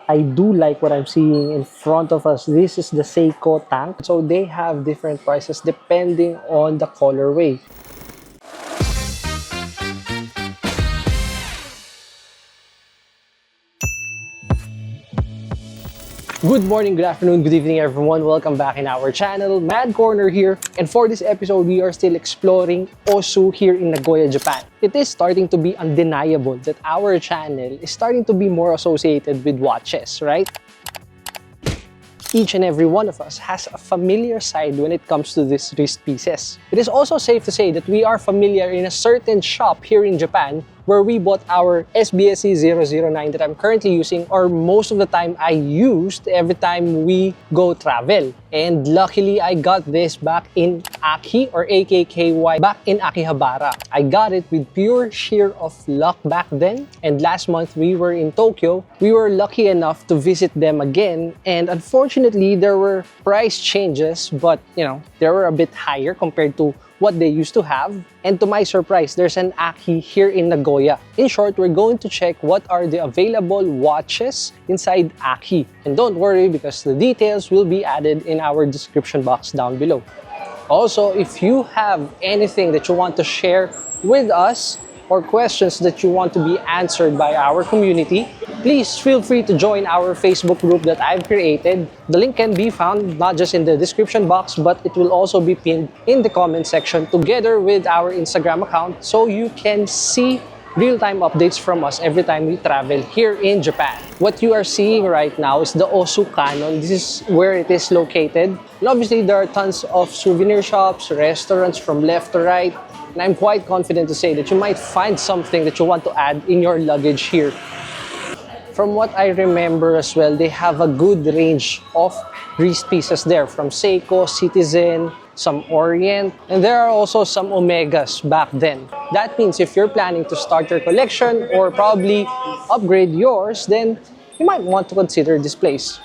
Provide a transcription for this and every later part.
I do like what I'm seeing in front of us. This is the Seiko tank. So they have different prices depending on the colorway. Good morning, good afternoon, good evening everyone. Welcome back in our channel. Mad Corner here. And for this episode, we are still exploring Osu here in Nagoya, Japan. It is starting to be undeniable that our channel is starting to be more associated with watches, right? Each and every one of us has a familiar side when it comes to these wrist pieces. It is also safe to say that we are familiar in a certain shop here in Japan where we bought our SBSE 009 that I'm currently using, or most of the time I used every time we go travel. And luckily, I got this back in Aki or AKKY back in Akihabara. I got it with pure sheer of luck back then. And last month we were in Tokyo. We were lucky enough to visit them again. And unfortunately, there were price changes, but they were a bit higher compared to what they used to have. And to my surprise, there's an Aki here in Nagoya. In short, we're going to check what are the available watches inside Aki. And don't worry, because the details will be added in our description box down below. Also, if you have anything that you want to share with us or questions that you want to be answered by our community, please feel free to join our Facebook group that I've created. The link can be found not just in the description box, but it will also be pinned in the comment section together with our Instagram account, so you can see real-time updates from us every time we travel here in Japan. What you are seeing right now is the Osu Canon. This is where it is located. And obviously, there are tons of souvenir shops, restaurants from left to right. And I'm quite confident to say that you might find something that you want to add in your luggage here. From what I remember as well, they have a good range of wrist pieces there, from Seiko, Citizen, some Orient, and there are also some Omegas back then. That means if you're planning to start your collection or probably upgrade yours, then you might want to consider this place.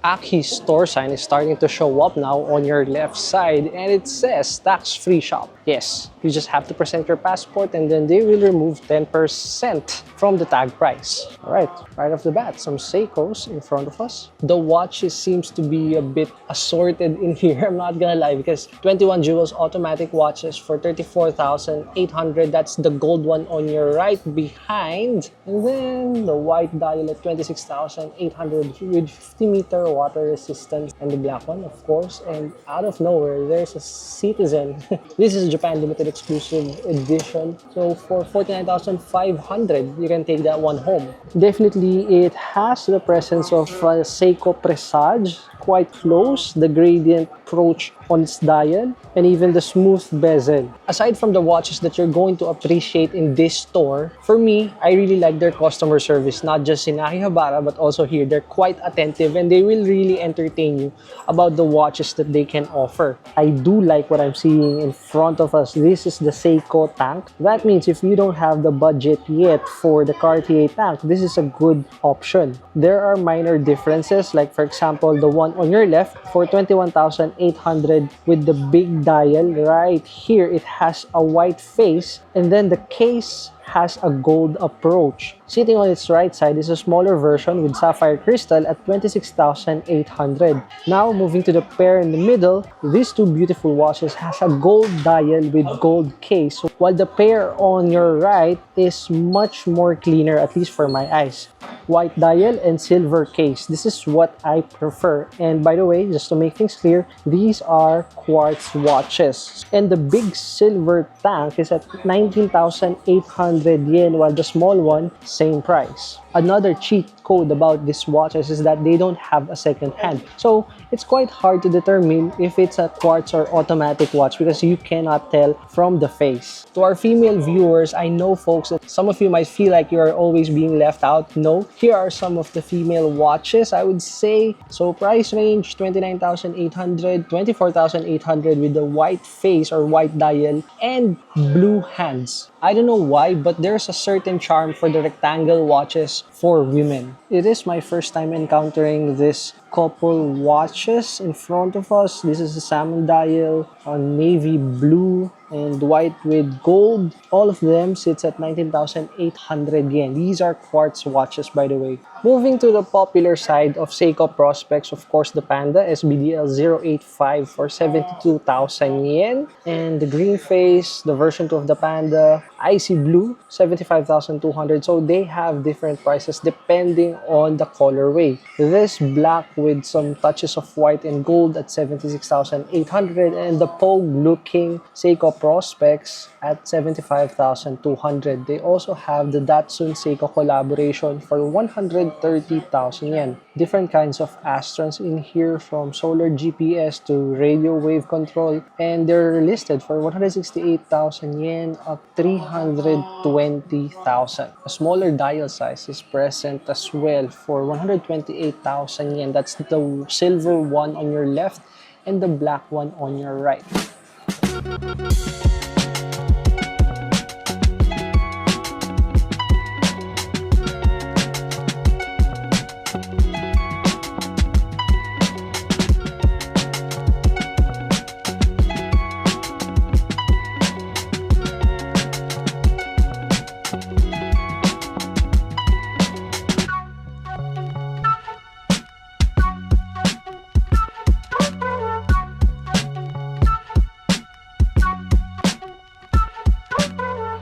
Aki's store sign is starting to show up now on your left side, and it says tax-free shop. Yes, you just have to present your passport and then they will remove 10% from the tag price. Alright, right off the bat, some Seikos in front of us. The watches seems to be a bit assorted in here, I'm not gonna lie, because 21 jewels automatic watches for 34,800. That's the gold one on your right behind. And then the white dial at 26,800 with 50-meter water resistance. And the black one, of course. And out of nowhere, there's a Citizen. This is Japan limited exclusive edition. So for 49,500, you can take that one home. Definitely, it has the presence of Seiko Presage, quite close, the gradient approach on its dial, and even the smooth bezel. Aside from the watches that you're going to appreciate in this store, for me, I really like their customer service, not just in Akihabara, but also here. They're quite attentive and they will really entertain you about the watches that they can offer. I do like what I'm seeing in front of us. This is the Seiko tank. That means if you don't have the budget yet for the Cartier tank, this is a good option. There are minor differences, like for example, the one on your left for 21,800 with the big dial. Right here, it has a white face, and then the case has a gold approach. Sitting on its right side is a smaller version with sapphire crystal at 26,800. Now, moving to the pair in the middle, these two beautiful watches has a gold dial with gold case, while the pair on your right is much more cleaner, at least for my eyes. White dial and silver case. This is what I prefer. And by the way, just to make things clear, these are quartz watches. And the big silver tank is at 19,800 yen, while the small one, same price. Another cheat code about these watches is that they don't have a second hand. So it's quite hard to determine if it's a quartz or automatic watch because you cannot tell from the face. To our female viewers, I know folks that some of you might feel like you are always being left out. No, here are some of the female watches, I would say. So price range 29,800, 24,800 with the white face or white dial and blue hands. I don't know why, but there's a certain charm for the rectangle watches for women. It is my first time encountering this couple watches in front of us. This is a salmon dial, a navy blue, and white with gold. All of them sits at 19,800 yen. These are quartz watches, by the way. Moving to the popular side of Seiko prospects, of course, the Panda SBDL 085 for 72,000 yen. And the green face, the version 2 of the Panda, icy blue, 75,200. So they have different prices depending on the colorway. This black with some touches of white and gold at 76,800, and the Pogue looking Seiko prospects at 75,200. They also have the Datsun Seiko collaboration for 130,000 yen. Different kinds of Astrons in here, from solar GPS to radio wave control, and they're listed for 168,000 yen up 320,000. A smaller dial size is present as well for 128,000 yen. That's the silver one on your left and the black one on your right.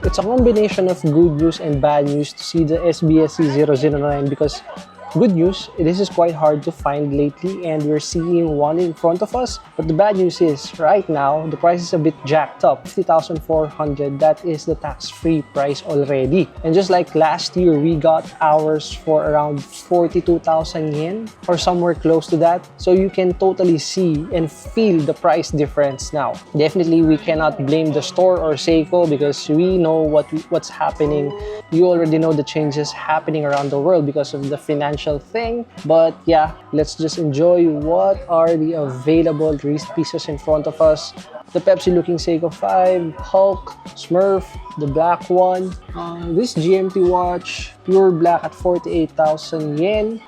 It's a combination of good news and bad news to see the SBSC 009 because good news, this is quite hard to find lately and we're seeing one in front of us. But the bad news is, right now, the price is a bit jacked up. 50,400, that is the tax-free price already. And just like last year, we got ours for around 42,000 yen or somewhere close to that. So you can totally see and feel the price difference now. Definitely, we cannot blame the store or Seiko because we know what's happening. You already know the changes happening around the world because of the financial thing. But yeah, let's just enjoy what are the available wrist pieces in front of us. The Pepsi looking Seiko 5, Hulk, Smurf, the black one, this GMT watch, pure black at 48,000 yen,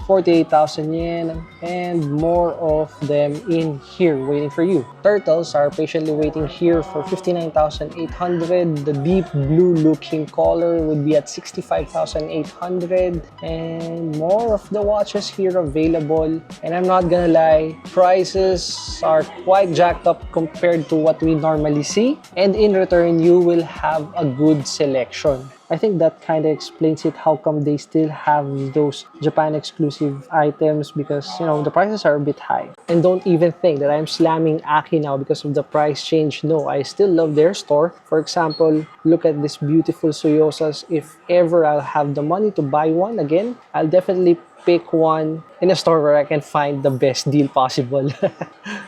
and more of them in here waiting for you. Turtles are patiently waiting here for 59,800. The deep blue looking color would be at 65,800, and more of the watches here available. And I'm not gonna lie, prices are quite jacked up compared to what we normally see, and in return you will have a good selection. I think that kind of explains it, how come they still have those Japan exclusive items, because you know the prices are a bit high. And don't even think that I'm slamming Aki now because of the price change. No, I still love their store. For example, look at this beautiful Soyosas. If ever I'll have the money to buy one again, I'll definitely pick one in a store where I can find the best deal possible.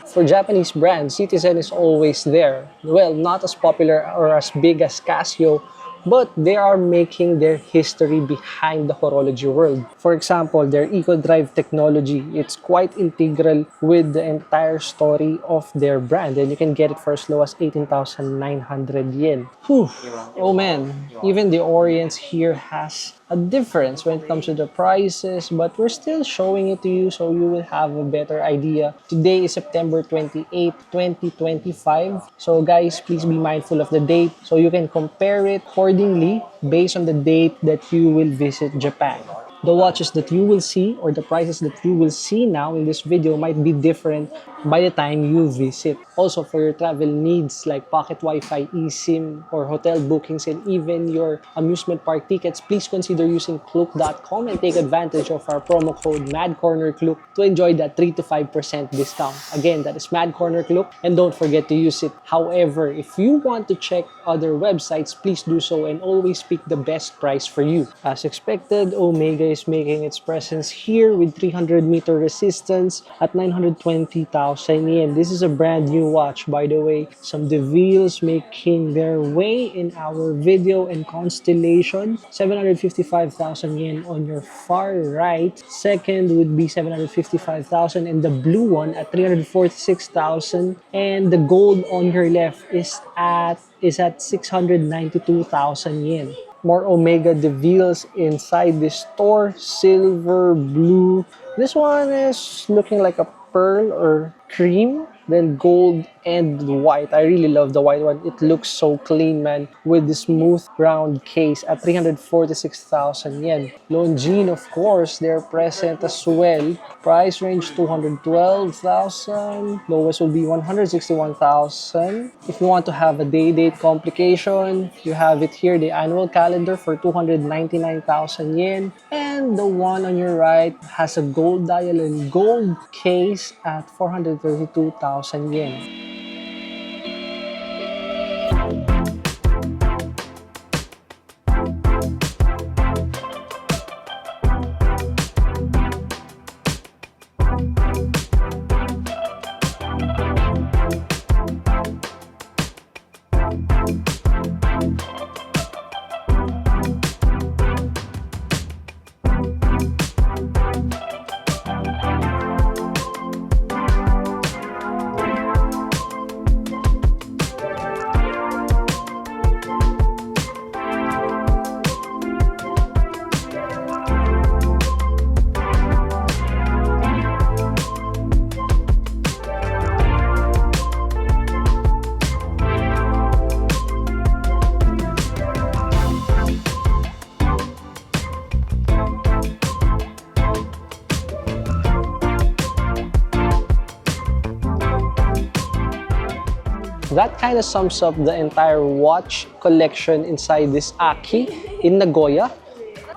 For Japanese brands, Citizen is always there. Well, not as popular or as big as Casio, but they are making their history behind the horology world. For example, their EcoDrive technology, it's quite integral with the entire story of their brand, and you can get it for as low as 18,900 yen. Whew. Oh man, even the Orients here has a difference when it comes to the prices, but we're still showing it to you so you will have a better idea. Today is September 28, 2025. So guys, please be mindful of the date so you can compare it accordingly based on the date that you will visit Japan. The watches that you will see or the prices that you will see now in this video might be different by the time you visit. Also, for your travel needs like pocket Wi-Fi, eSIM, or hotel bookings, and even your amusement park tickets, please consider using Klook.com and take advantage of our promo code MADCornerKlook to enjoy that 3 to 5% discount. Again, that is MADCornerKlook, and don't forget to use it. However, if you want to check other websites, please do so and always pick the best price for you. As expected, Omega is making its presence here with 300-meter resistance at 920,000 yen. This is a brand new watch, by the way. Some DeVille's making their way in our video, and Constellation, 755,000 yen on your far right. Second would be 755,000, and the blue one at 346,000, and the gold on your left is at 692,000 yen. More Omega DeVille's inside this store, silver, blue. This one is looking like a pearl or cream, then gold and white. I really love the white one. It looks so clean, man, with this smooth round case at 346,000 yen. Longines, of course, they're present as well. Price range 212,000. Lowest will be 161,000. If you want to have a day-date complication, you have it here, the annual calendar for 299,000 yen. And the one on your right has a gold dial and gold case at 432,000 yen. That kind of sums up the entire watch collection inside this Aki in Nagoya.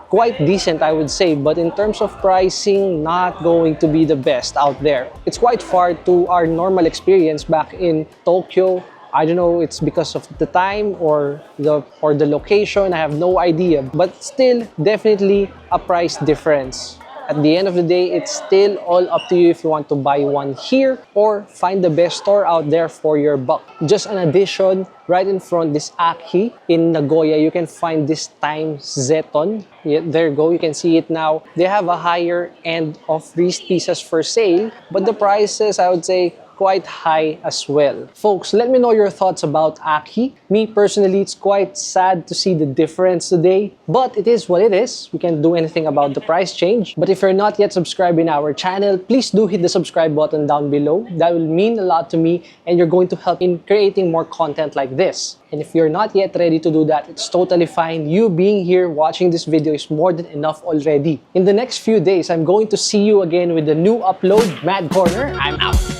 Quite decent, I would say, but in terms of pricing, not going to be the best out there. It's quite far to our normal experience back in Tokyo. I don't know, it's because of the time or the location, I have no idea, but still definitely a price difference. At the end of the day, it's still all up to you if you want to buy one here or find the best store out there for your buck. Just an addition, right in front this Aki in Nagoya, you can find this Time Zeton. Yeah, there you go, you can see it now. They have a higher end of wrist pieces for sale, but the prices, I would say, quite high as well. Folks, let me know your thoughts about Aki. Me personally, it's quite sad to see the difference today, but it is what it is. We can't do anything about the price change. But if you're not yet subscribed in our channel, please do hit the subscribe button down below. That will mean a lot to me and you're going to help in creating more content like this. And if you're not yet ready to do that, it's totally fine. You being here watching this video is more than enough already. In the next few days, I'm going to see you again with a new upload. Mad Corner, I'm out.